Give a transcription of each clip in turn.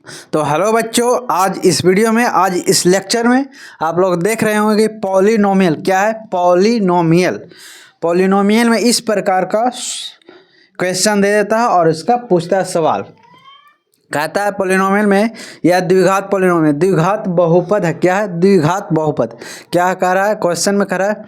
तो हेलो बच्चों, आज इस वीडियो में आज इस लेक्चर में आप लोग देख रहे होंगे कि पॉलिनोमियल क्या है। पॉलिनोमियल में इस प्रकार का क्वेश्चन दे देता है और इसका पूछता है सवाल। कहता है पॉलिनोमियल में यह द्विघात पॉलिनोमियल द्विघात बहुपद है। क्या है? द्विघात बहुपद। क्या कह रहा है? क्वेश्चन में कह रहा है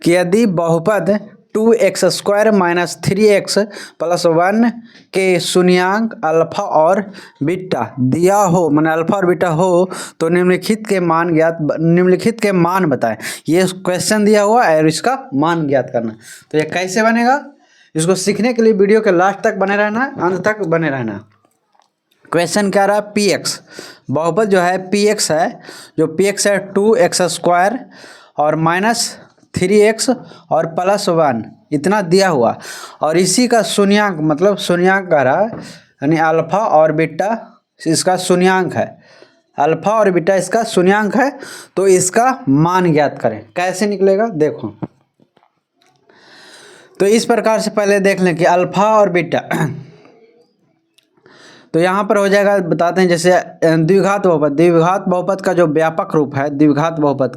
कि यदि बहुपद 2x² - 3x + 1 के शून्यांक अल्फा और बीटा दिया हो, माने अल्फा और बीटा हो, तो निम्नलिखित के मान बताएं। ये क्वेश्चन दिया हुआ है और इसका मान ज्ञात करना। तो ये कैसे बनेगा, इसको सीखने के लिए वीडियो के लास्ट तक बने रहना है, अंत तक बने रहना है। क्वेश्चन क्या रहा है? px बहुपद जो है px है, जो px है 2x² और -3x और +1 इतना दिया हुआ, और इसी का शून्यांक मतलब शून्यांक कह रहा है, यानी अल्फा और बीटा इसका शून्यांक है। अल्फा और बीटा इसका शून्यांक है, तो इसका मान ज्ञात करें। कैसे निकलेगा देखो। तो इस प्रकार से पहले देख लें कि अल्फा और बीटा तो यहाँ पर हो जाएगा, बताते हैं। जैसे द्विघात बहुपद का जो व्यापक रूप है, द्विघात बहुपद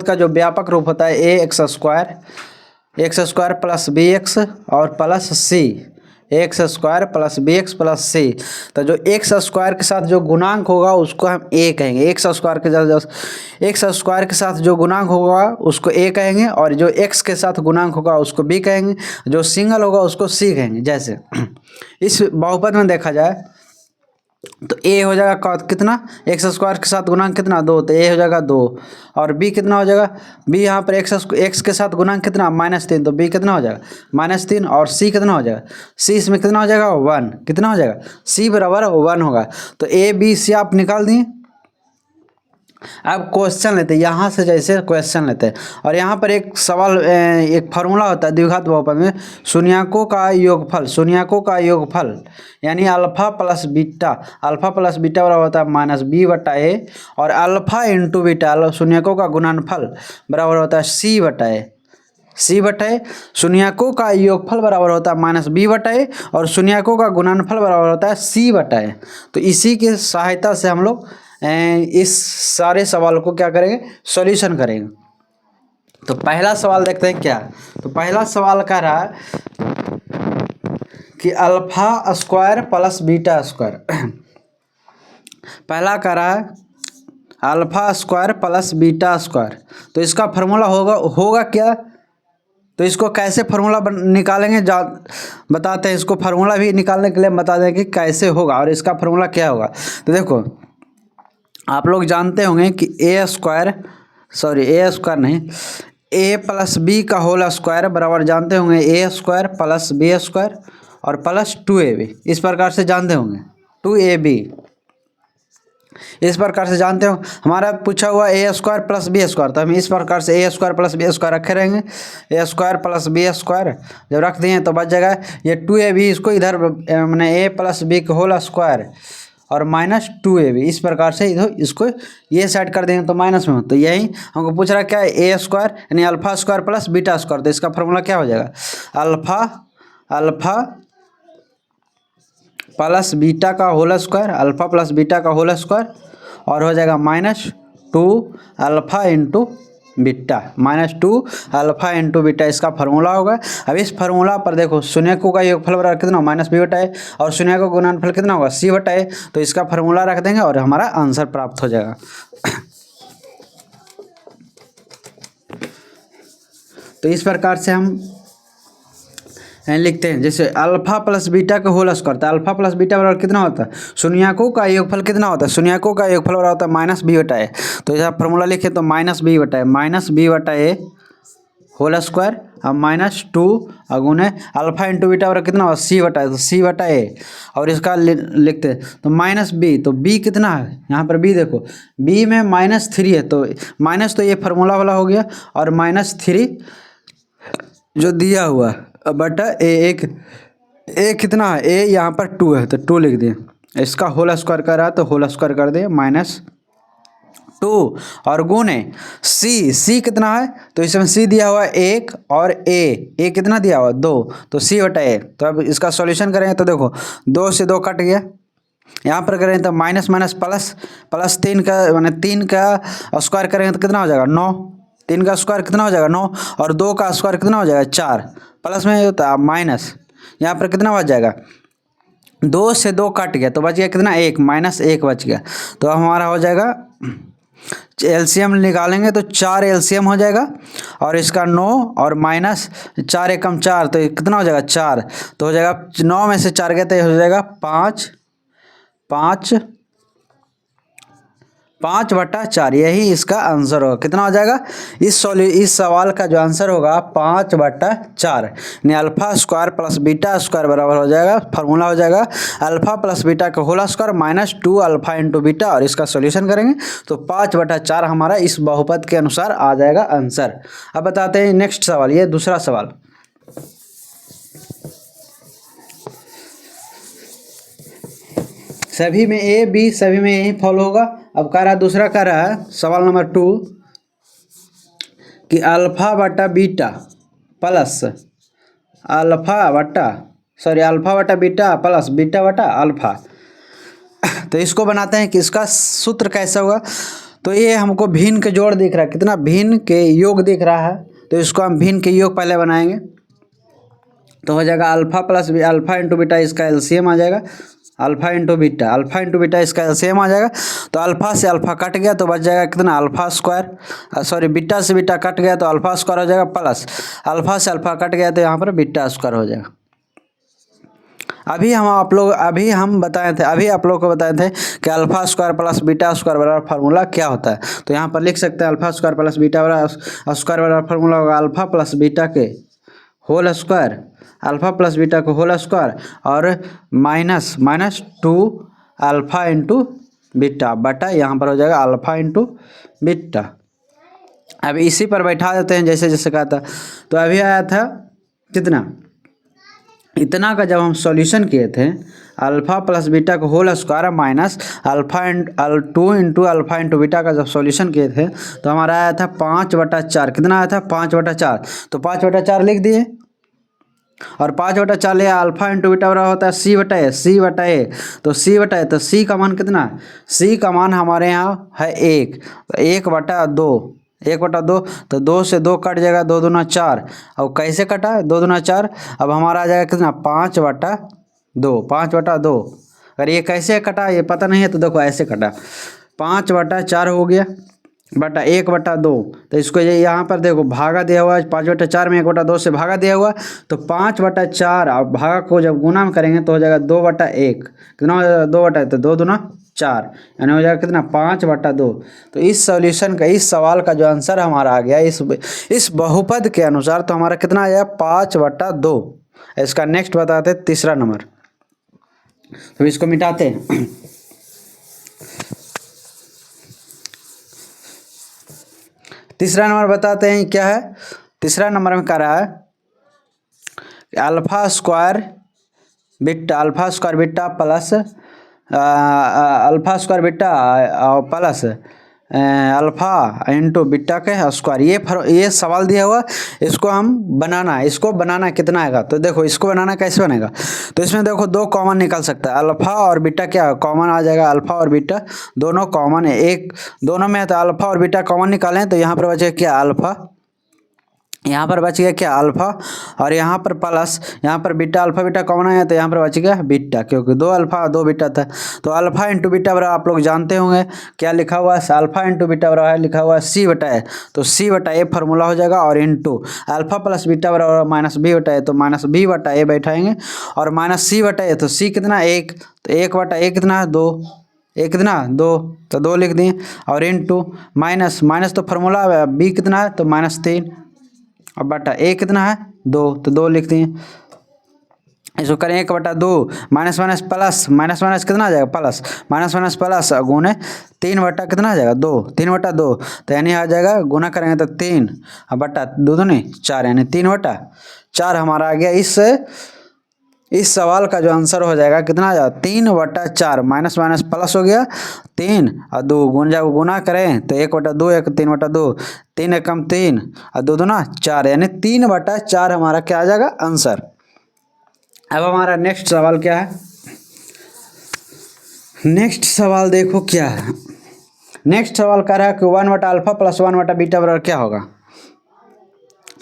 का जो व्यापक रूप होता है x² + bx और +c, x² + bx + c। तो जो x² के साथ जो गुणांक होगा उसको हम a कहेंगे। x² के साथ जो गुणांक होगा उसको a कहेंगे, और जो x के साथ गुणांक होगा उसको b कहेंगे, जो सिंगल होगा उसको c कहेंगे। जैसे इस बहुपद में देखा जाए तो a हो जाएगा कितना, x² के साथ गुणांक कितना 2, तो a हो जाएगा 2, और b कितना हो जाएगा, b यहाँ पर x के साथ गुणांक कितना -3, तो b कितना हो जाएगा -3, और c कितना हो जाएगा, c इसमें कितना हो जाएगा 1, कितना हो जाएगा c बराबर 1 होगा। तो a b c आप निकाल दिए। अब क्वेश्चन लेते हैं, यहाँ से जैसे क्वेश्चन लेते हैं, और यहाँ पर एक सवाल, एक फार्मूला होता है द्विघात बहुपद में, शून्यकों का योगफल यानी अल्फा प्लस बीटा बराबर होता है -b/a, और अल्फा इंटू बीटा शून्यकों का गुणनफल बराबर होता है c/a। शून्यकों का योगफल बराबर होता है -b/a और शून्यकों का गुणनफल बराबर होता है c/a। तो इसी की सहायता से हम लोग इस सारे सवाल को क्या करेंगे, सॉल्यूशन करेंगे। तो पहला सवाल देखते हैं क्या। तो पहला सवाल कह रहा है कि α² + β²। पहला कह रहा है α² + β²। तो इसका फार्मूला होगा क्या, तो इसको कैसे फार्मूला निकालेंगे बताते हैं। इसको फार्मूला भी निकालने के लिए बता दें कि कैसे होगा और इसका फार्मूला क्या होगा। तो देखो, आप लोग जानते होंगे कि a + b का होल स्क्वायर बराबर जानते होंगे a² + b² और +2ab। इस प्रकार से जानते होंगे 2ab, इस प्रकार से जानते हो। हमारा पूछा हुआ a² + b², तो हम इस प्रकार से a² + b² रखे रहेंगे। a² + b² जब रख दिए तो बच जाएगा ये 2ab, इसको इधर मैंने a + b का होल स्क्वायर और -2ab, इस प्रकार से इधर इसको ये साइड कर देंगे तो माइनस में हो। तो यही हमको पूछ रहा है क्या है, a² यानी α² + β²। तो इसका फॉर्मूला क्या हो जाएगा, अल्फा प्लस बीटा का whole square, alpha plus beta का होल स्क्वायर, और हो जाएगा -2 alpha into beta, -2 alpha into beta इसका फार्मूला होगा। अब इस फार्मूला पर देखो, शून्यकों का योगफल बराबर कितना -b/a और शून्य का गुणनफल कितना होगा c/a। तो इसका फार्मूला रख देंगे और हमारा आंसर प्राप्त हो जाएगा। तो इस प्रकार से हम लिखते हैं। जैसे अल्फा प्लस बीटा का होल स्क्वायर, तो अल्फा प्लस बीटा बराबर कितना होता है, शून्यकों का योगफल कितना होता है, शून्यकों का योगफल बराबर होता है -b/a। तो ऐसा फॉर्मूला लिखे तो -b/a होल स्क्वायर अब -2 अगुने अल्फा इंटू बीटा बराबर कितना होगा c/a, तो c/a, और इसका लिखते हैं तो -b, तो b कितना है यहाँ पर b देखो, b में -3 है, तो माइनस तो ये फार्मूला वाला हो गया, और -3 जो दिया हुआ बटा a कितना है, a यहाँ पर 2 है तो 2 लिख दिए। इसका होल स्क्वायर कर रहा है तो होल स्क्वायर कर दिए -2 2 और गुने सी कितना है, तो इसमें सी दिया हुआ है 1 और ए कितना दिया हुआ 2, तो सी बटा ए। तो अब इसका सॉल्यूशन करेंगे तो देखो 2 से 2 कट गया, यहाँ पर करेंगे तो माइनस माइनस प्लस, प्लस 3 का मैंने 3 का स्क्वायर करेंगे तो कितना हो जाएगा 9, 3 का स्क्वायर कितना हो जाएगा 9, और 2 का स्क्वायर कितना हो जाएगा 4, प्लस में होता है माइनस, यहाँ पर कितना बच जाएगा 2 से 2 कट गया तो बच गया कितना 1, माइनस 1 बच गया। तो अब हमारा हो जाएगा एलसीएम निकालेंगे तो 4 एलसीएम हो जाएगा, और इसका 9 और माइनस 4 एकम 4 तो कितना हो जाएगा 4, तो हो जाएगा 9 में से 4 गया तो हो जाएगा 5 बटा 4, यही इसका आंसर होगा। कितना हो जाएगा इस सवाल का जो आंसर होगा 5 बटा 4, यानी alpha square plus beta square बराबर हो जाएगा, फार्मूला हो जाएगा अल्फा प्लस बीटा का whole square minus 2 alpha into beta, और इसका सॉल्यूशन करेंगे तो 5 बटा 4 हमारा इस बहुपद के अनुसार आ जाएगा आंसर। अब बताते हैं नेक्स्ट सवाल, ये दूसरा सवाल। सभी में ए बी सभी में यही फॉलो होगा। अब कह रहा है दूसरा कह रहा है सवाल नंबर 2 कि अल्फा बटा बीटा प्लस अल्फा बटा बीटा प्लस बीटा बटा अल्फा। तो इसको बनाते हैं कि इसका सूत्र कैसा होगा। तो ये हमको भिन्न के जोड़ दिख रहा है, कितना भिन्न के योग दिख रहा है, तो इसको हम भिन्न के योग पहले बनाएंगे तो हो जाएगा अल्फा इंटू बीटा, इसका एलसीएम आ जाएगा अल्फा इंटू बीटा इसका एलसीएम आ जाएगा। तो अल्फा से अल्फा कट गया तो बच जाएगा कितना अल्फा स्क्वायर, बीटा से बीटा कट गया तो अल्फा स्क्वायर हो जाएगा, प्लस अल्फा से अल्फा कट गया तो यहाँ पर बीटा स्क्वायर हो जाएगा। अभी आप लोग को बताए थे कि alpha square plus beta square बराबर फार्मूला क्या होता है। तो यहाँ पर लिख सकते हैं alpha square plus beta square बराबर फार्मूला होगा अल्फा प्लस बीटा के whole square, alpha plus beta को होल स्क्वायर और माइनस 2 अल्फा इंटू बीटा बटा यहाँ पर हो जाएगा अल्फा इंटू बीटा। अब इसी पर बैठा देते हैं जैसे जैसे कहा था। तो अभी आया था कितना, इतना का जब हम सॉल्यूशन किए थे अल्फा प्लस बीटा को whole square minus 2 into alpha into beta का जब सॉल्यूशन किए थे तो हमारा आया था 5 बटा 4। कितना आया था 5 बटा 4, तो 5 बटा 4 लिख दिए, और 5 बटा 4 लिया अल्फा इंटू बीटा बराबर होता है सी बटा ए। तो सी का मान कितना है, सी का मान हमारे यहाँ है 1, तो 1 बटा 2, तो 2 से 2 कट जाएगा, 2 दूना 4। अब कैसे कटा 2 दूना 4, अब हमारा आ जाएगा कितना 5 बटा 2। अगर ये कैसे कटा ये पता नहीं है तो देखो ऐसे कटा, 5 बटा 4 हो गया बटा 1 बटा 2। तो इसको यहाँ पर देखो भागा दिया हुआ है 5 बटा 4 में 1 बटा 2 से भागा दिया हुआ, तो 5 बटा 4 अब भागा को जब गुना में करेंगे तो हो जाएगा 2 बटा 1। कितना हो जाएगा 2 बटा, तो 2 दूना 4, यानी हो जाएगा कितना 5 बटा 2। तो इस सॉल्यूशन का इस सवाल का जो आंसर हमारा आ गया इस बहुपद के अनुसार, तो हमारा कितना आ जाएगा 5 बटा 2। इसका नेक्स्ट बताते हैं तीसरा नंबर, तो इसको मिटाते हैं। तीसरा नंबर बताते हैं क्या है। तीसरा नंबर में कह रहा है alpha square beta plus alpha into beta के स्क्वायर। ये सवाल दिया हुआ, इसको हम बनाना कितना आएगा। तो देखो इसको बनाना कैसे बनेगा, तो इसमें देखो 2 कॉमन निकल सकता है, अल्फा और बीटा क्या कॉमन आ जाएगा, अल्फा और बीटा दोनों कॉमन है, एक दोनों में है तो अल्फा और बीटा कॉमन निकालें तो यहाँ पर बचेगा क्या अल्फा, यहाँ पर बच गया क्या अल्फा, और यहाँ पर प्लस यहाँ पर बीटा, अल्फा बीटा कॉमन है तो यहाँ पर बच गया बीटा, क्योंकि 2 अल्फा 2 बीटा था। तो अल्फा इंटू बीटा बराबर आप लोग जानते होंगे क्या लिखा हुआ है, अल्फा इंटू बीटा बराबर लिखा हुआ है सी बटा ए। तो सी बटा ए फार्मूला हो जाएगा, और इंटू अल्फा प्लस बीटा बराबर माइनस बी बटा ए, तो माइनस बी बटा ए बैठाएंगे, और माइनस सी बटा ए, तो सी कितना 1, तो 1 बटा ए कितना है 2, एक कितना 2, तो 2 लिख दिए, और इंटू माइनस तो फार्मूला बी कितना है तो -3, अब बटा ए कितना है 2, तो 2 लिख दिए। इसको करें 1 बटा 2 माइनस प्लस कितना आ जाएगा प्लस, माइनस प्लस गुने 3 बटा कितना आ जाएगा 2, 3 बटा 2, तो यानी आ जाएगा गुना करेंगे तो 3 अब बटा 2 दूनी 4, यानी 3 बटा 4 हमारा आ गया इस इस सवाल का जो आंसर हो जाएगा कितना आ जाएगा 3/4, माइनस माइनस प्लस हो गया 3 और 2 जब गुना करें तो 1/2 1 3/2, 3 एकम 3 और 2 दूना 4, यानी 3/4 हमारा क्या आ जाएगा आंसर। अब हमारा नेक्स्ट सवाल क्या है, नेक्स्ट सवाल देखो क्या है। नेक्स्ट सवाल कह रहा है कि 1/α प्लस 1/β बराबर क्या होगा।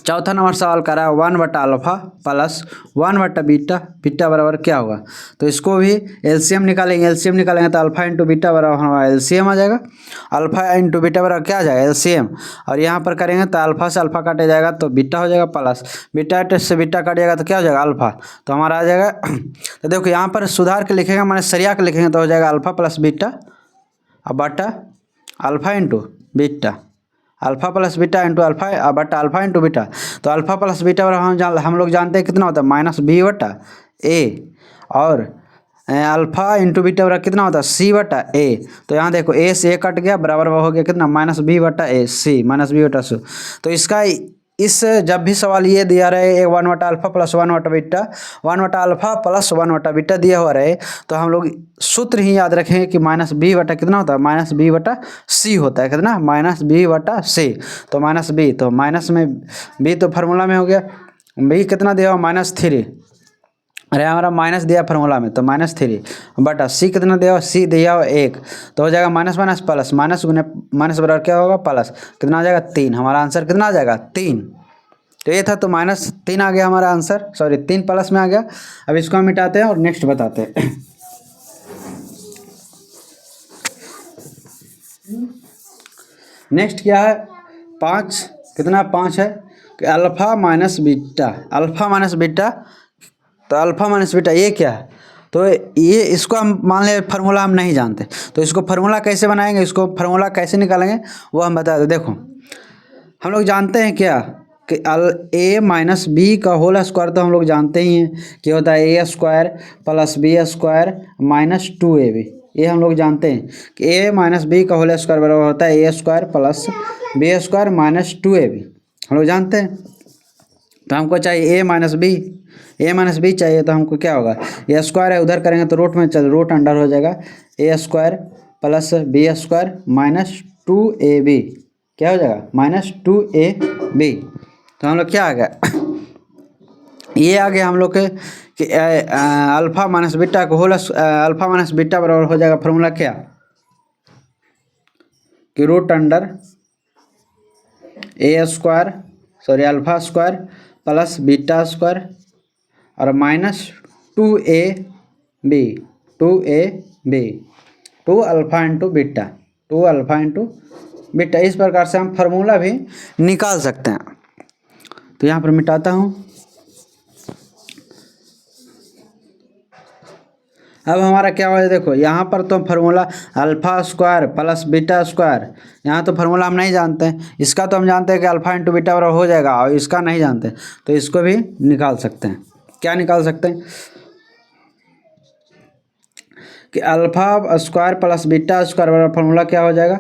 चौथा नंबर सवाल कर रहा है 1/α प्लस 1/β, बीटा बराबर क्या होगा। तो इसको भी एलसीएम निकालेंगे, एलसीएम निकालेंगे तो अल्फा इंटू बीटा बराबर हमारा एलसीएम आ जाएगा। अल्फा इंटू बीटा बराबर क्या आ जाएगा एलसीएम, और यहाँ पर करेंगे तो अल्फा से अल्फा काटे जाएगा तो बीटा हो जाएगा, प्लस बीटा से बीटा काट जाएगा तो क्या हो जाएगा अल्फा, तो हमारा आ जाएगा। तो देखो यहाँ पर सुधार के लिखेंगे, मैंने सरिया के लिखेंगे तो हो जाएगा अल्फा प्लस बीटा और बटा alpha into beta, alpha plus beta into alpha बटा अल्फा इंटू बीटा। तो अल्फा प्लस बीटा बराबर हम लोग जानते हैं कितना होता है -b/a, और अल्फा इंटू बीटा बराबर कितना होता है c/a। तो यहाँ देखो a से a कट गया, बराबर हो गया कितना -b/a, c -b/c। तो इसका इस जब भी सवाल ये दिया रहे 1/α प्लस 1/β, 1/α प्लस 1/β दिया हुआ रहे, तो हम लोग सूत्र ही याद रखेंगे कि -b/ कितना होता है -b/c होता है, कितना -b/c। तो -b, तो माइनस में b तो फार्मूला में हो गया, b कितना दिया हुआ -3, अरे हमारा माइनस दिया फार्मूला में तो -3 बटा c कितना दिया हुआ, c दिया हुआ 1, तो हो जाएगा माइनस माइनस प्लस, माइनस गुने माइनस बराबर क्या होगा प्लस, कितना आ जाएगा 3, हमारा आंसर कितना आ जाएगा 3। तो ये था तो -3 आ गया हमारा आंसर, सॉरी 3 प्लस में आ गया। अब इसको हम मिटाते हैं और नेक्स्ट बताते हैं। नेक्स्ट क्या है 5, कितना 5 है कि alpha minus beta, alpha minus beta, तो अल्फा माइनस बीटा ये क्या है, तो ये इसको हम मान ले फार्मूला हम नहीं जानते, तो इसको फार्मूला कैसे बनाएंगे, इसको फार्मूला कैसे निकालेंगे वो हम बता दें। देखो हम लोग जानते हैं क्या कि a माइनस बी का होल स्क्वायर तो हम लोग जानते ही हैं कि होता है a² plus b² minus 2ab, ये हम लोग जानते हैं कि a माइनस बी का होल स्क्वायर बराबर होता है a² plus b² minus 2ab, हम लोग जानते हैं। तो हमको चाहिए a माइनस बी चाहिए, तो हमको क्या होगा ये स्क्वायर है उधर करेंगे तो रूट में चल रूट अंडर हो जाएगा a² plus b² minus 2ab, क्या हो जाएगा -2ab। तो हम लोग क्या आ गया ये आ गया हम लोग के कि अल्फा माइनस बीटा को होल अल्फा माइनस बीटा बराबर हो जाएगा फॉर्मूला क्या कि root under alpha square plus beta square और minus 2ab 2 alpha into beta, 2 alpha into beta. इस प्रकार से हम फार्मूला भी निकाल सकते हैं। तो यहाँ पर मिटाता हूँ। अब हमारा क्या हो जाए, देखो यहाँ पर तो formula alpha square plus beta square, यहाँ तो फार्मूला हम नहीं जानते हैं, इसका तो हम जानते हैं कि अल्फा इंटू बीटा बराबर हो जाएगा, और इसका नहीं जानते तो इसको भी निकाल सकते हैं। क्या निकाल सकते हैं कि alpha square plus beta square बराबर फार्मूला क्या हो जाएगा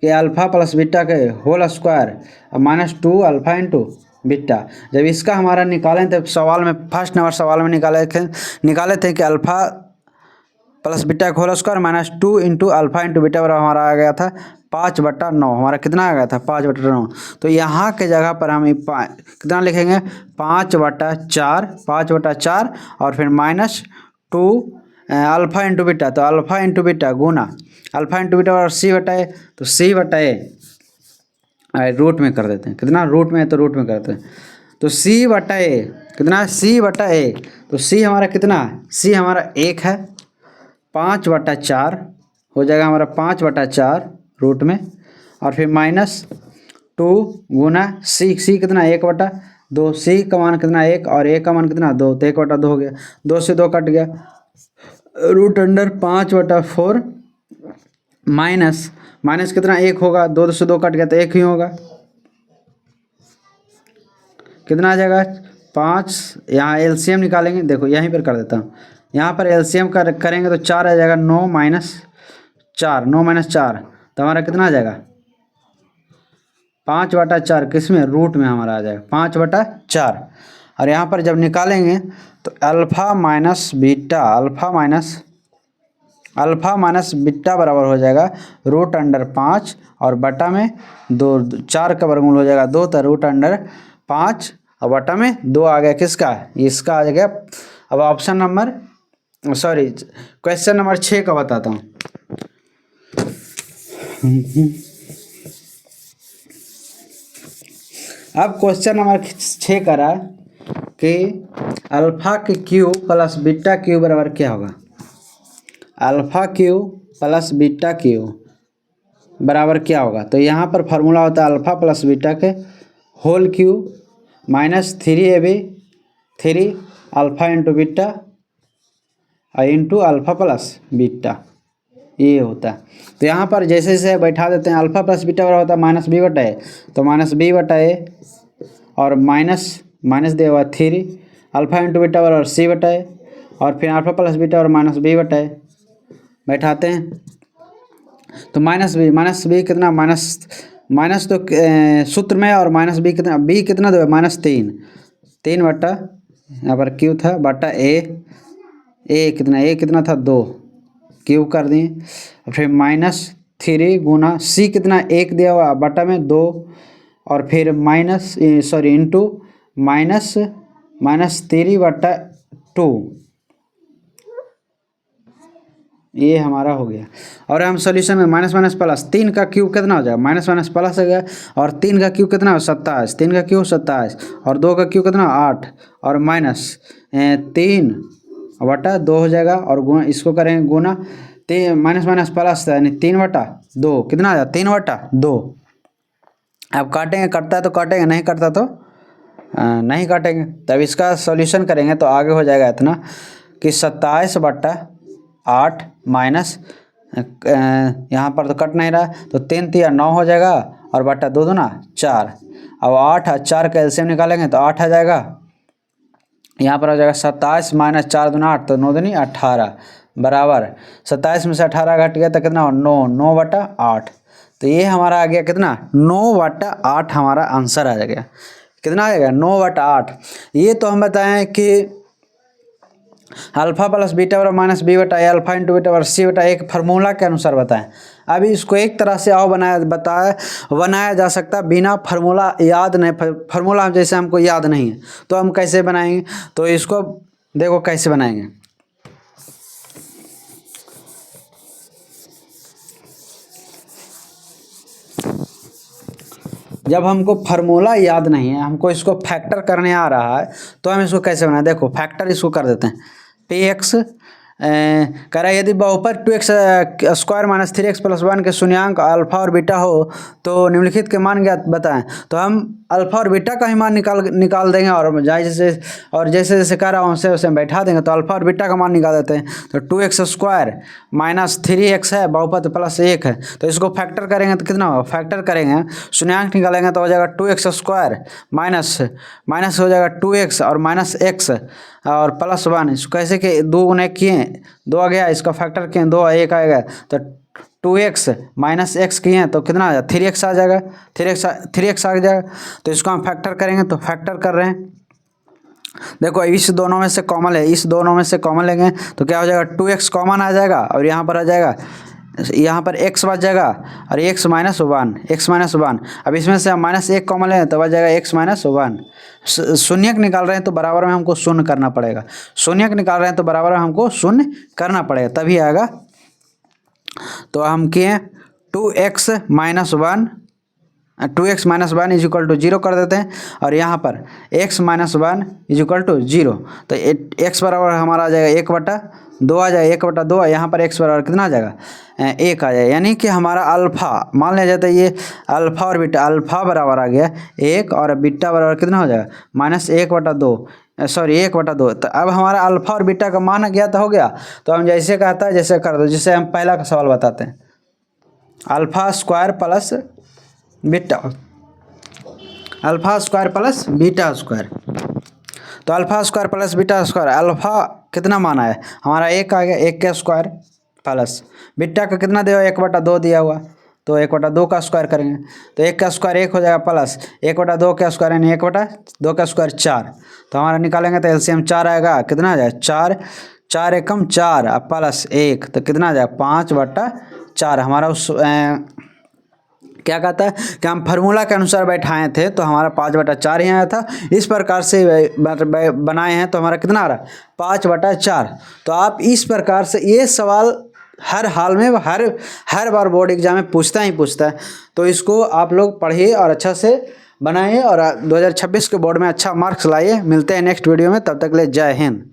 कि अल्फा प्लस बीटा के whole square minus 2 alpha into beta. जब इसका हमारा निकालें तो सवाल में फर्स्ट नंबर सवाल में निकाले थे कि अल्फा प्लस बीटा का whole square minus 2 into alpha into beta बराबर हमारा आ गया था 5/9, हमारा कितना आ गया था 5/9। तो यहाँ के जगह पर हम कितना लिखेंगे 5/4 और फिर -2 अल्फा इंटू बीटा, तो अल्फा इंटू बीटा गुना अल्फा इंटू बीटा और c/a, तो c/a रूट में कर देते हैं, कितना रूट में है तो रूट में करते हैं, तो c/a कितना c/a, तो c हमारा कितना है c हमारा 1 है, 5/4 हो जाएगा हमारा 5/4 रूट में, और फिर -2 गुना c कितना 1/2, c का मान कितना 1 और a का मान कितना 2, तो 1/2 हो गया, 2 से 2 कट गया, रूट अंडर 5/4 माइनस कितना 1 होगा, 2 से 2 कट गया तो 1 ही होगा, कितना आ जाएगा 5। यहाँ एलसीएम निकालेंगे, देखो यहीं पर कर देता हूँ, यहाँ पर एलसीएम करेंगे तो 4 आ जाएगा, 9 - 4 तो हमारा कितना आ जाएगा 5/4, किस में रूट में हमारा आ जाएगा 5/4, और यहाँ पर जब निकालेंगे तो अल्फ़ा माइनस बीटा बराबर हो जाएगा √5 और बटा में 2, 4 का वर्गमूल हो जाएगा 2, तो √5 और बटा में 2 आ गया किसका, इसका आ गया। अब क्वेश्चन नंबर 6 का बताता हूँ। अब क्वेश्चन नंबर 6 करा कि अल्फ़ा के क्यूब प्लस बीटा क्यूब बराबर क्या होगा। Alpha cube plus beta cube बराबर क्या होगा। तो यहाँ पर फार्मूला होता है अल्फ़ा प्लस बीटा के whole cube -3ab 3 alpha into beta into alpha plus beta, ये होता है। तो यहाँ पर जैसे जैसे बैठा देते हैं अल्फ़ा प्लस बीटा बराबर होता है -b/a, तो -b/a और माइनस दिया हुआ 3 अल्फ़ा इंटू बीटा बराबर c/a और फिर अल्फ़ा प्लस बीटा और -b/a बैठाते हैं। तो माइनस बी कितना माइनस तो सूत्र में, और -b कितना, b कितना दो -3 बटा यहाँ पर क्यू था बटा ए कितना था 2 क्यूब कर दिए। फिर -3 गुना c कितना 1 दिया हुआ बटा में 2 और फिर इंटू -3/2, ये हमारा हो गया। और हम सॉल्यूशन में माइनस प्लस 3 का क्यूब कितना हो जाएगा, माइनस प्लस हो गया, और 3 का क्यूब कितना हो 27, 3 का क्यूब 27 और 2 का क्यूब कितना 8 और -3/2 हो जाएगा। और गुना इसको करेंगे गुना माइनस प्लस यानी 3/2 कितना आ जाएगा 3/2। अब काटेंगे, कटता है तो काटेंगे, नहीं कटता तो नहीं काटेंगे। तब इसका सॉल्यूशन करेंगे तो आगे हो जाएगा इतना कि 27/8 माइनस यहाँ पर तो कट नहीं रहा, तो 3 × 9 हो जाएगा और बटा 2 दूना 4। अब 8 और 4 का एलसीएम निकालेंगे तो 8 आ जाएगा। यहाँ पर हो जाएगा 27 - 4 दूना 8, तो 9 दूनी 18 बराबर 27 में से 18 घट गया तो कितना हो 9/8। तो ये हमारा आ गया कितना 9/8 हमारा आंसर आ जाएगा। कितना आ जाएगा 9/8। ये तो हम बताएं कि अल्फ़ा प्लस बीटा बराबर -b/a अल्फ़ा इंटू बीटा बराबर c/a एक फार्मूला के अनुसार बताएं। अभी इसको एक तरह से और बनाया जा सकता बिना फार्मूला याद नहीं, फार्मूला जैसे हमको याद नहीं है तो हम कैसे बनाएंगे, तो इसको देखो कैसे बनाएंगे। जब हमको फार्मूला याद नहीं है, हमको इसको फैक्टर करने आ रहा है, तो हम इसको कैसे बनाएं। देखो फैक्टर इसको कर देते हैं px करा यदि बहुपद 2x² - 3x + 1 के शून्यांक अल्फा और बीटा हो तो निम्नलिखित के मान ज्ञात बताएं। तो हम अल्फा और बीटा का ही मान निकाल देंगे, और जैसे जैसे कह रहा हूँ वैसे वैसे बैठा देंगे। तो अल्फा और बीटा का मान निकाल देते हैं। तो 2x² - 3x है बहुपद +1 है, तो इसको फैक्टर करेंगे तो कितना होगा, फैक्टर करेंगे शून्यांक निकालेंगे तो हो जाएगा 2x² माइनस हो जाएगा 2x और -x और +1। इसको कैसे कि 2 गुने किए 2 आ गया, इसका फैक्टर किए 2 1 आएगा, तो 2x - x किए तो कितना आ जाएगा 3x आ जाएगा, 3x आ जाएगा। तो इसको हम फैक्टर करेंगे, तो फैक्टर कर रहे हैं। देखो इस दोनों में से कॉमन है, इस दोनों में से कॉमन लेंगे तो क्या हो जाएगा 2x कॉमन आ जाएगा, और यहाँ पर आ जाएगा, यहाँ पर x बच जाएगा और x - 1। अब इसमें से हम -1 कॉमन लें तो बच जाएगा x - 1। शून्यक निकाल रहे हैं तो बराबर में हमको शून्य करना पड़ेगा, शून्यक निकाल रहे हैं तो बराबर में हमको शून्य करना पड़ेगा, तभी आएगा। तो हम किए 2x - 1 = 0 कर देते हैं, और यहाँ पर x - 1 = 0। तो x बराबर हमारा आ जाएगा 1/2 आ जाएगा, 1/2। यहाँ पर x बराबर कितना आ जाएगा 1 आ जाएगा। यानी कि हमारा अल्फ़ा मान लिया जाता है, ये अल्फ़ा और बीटा, अल्फ़ा बराबर आ गया 1 और बीटा बराबर कितना हो जाएगा -1/2 1/2। तो अब हमारा अल्फ़ा और बीटा का मान ज्ञात हो गया। तो हम जैसे कहता है जैसे कर दो, जैसे हम पहला का सवाल बताते हैं alpha square plus beta, alpha square plus beta square. तो alpha square plus beta square, alpha कितना माना है हमारा 1 आ गया, 1 का स्क्वायर प्लस बीटा का कितना दिया हुआ 1/2 दिया हुआ, तो 1/2 का स्क्वायर करेंगे तो 1 का स्क्वायर 1 हो जाएगा, प्लस 1/2 का स्क्वायर यानी 1/2 का स्क्वायर 4। तो हमारा निकालेंगे तो एलसीएम 4 आएगा, कितना आ जाएगा 4, 4 एकम 4 अब प्लस 1 तो कितना आ जाएगा 5/4। हमारा उस क्या कहता है कि हम फार्मूला के अनुसार बैठाए थे तो हमारा 5/4 ही आया था। इस प्रकार से बनाए हैं तो हमारा कितना आ रहा है 5/4। तो आप इस प्रकार से ये सवाल हर हाल में हर बार बोर्ड एग्जाम में पूछता ही पूछता है। तो इसको आप लोग पढ़िए और अच्छा से बनाइए और 2026 के बोर्ड में अच्छा मार्क्स लाइए। मिलते हैं नेक्स्ट वीडियो में, तब तक के लिए जय हिंद।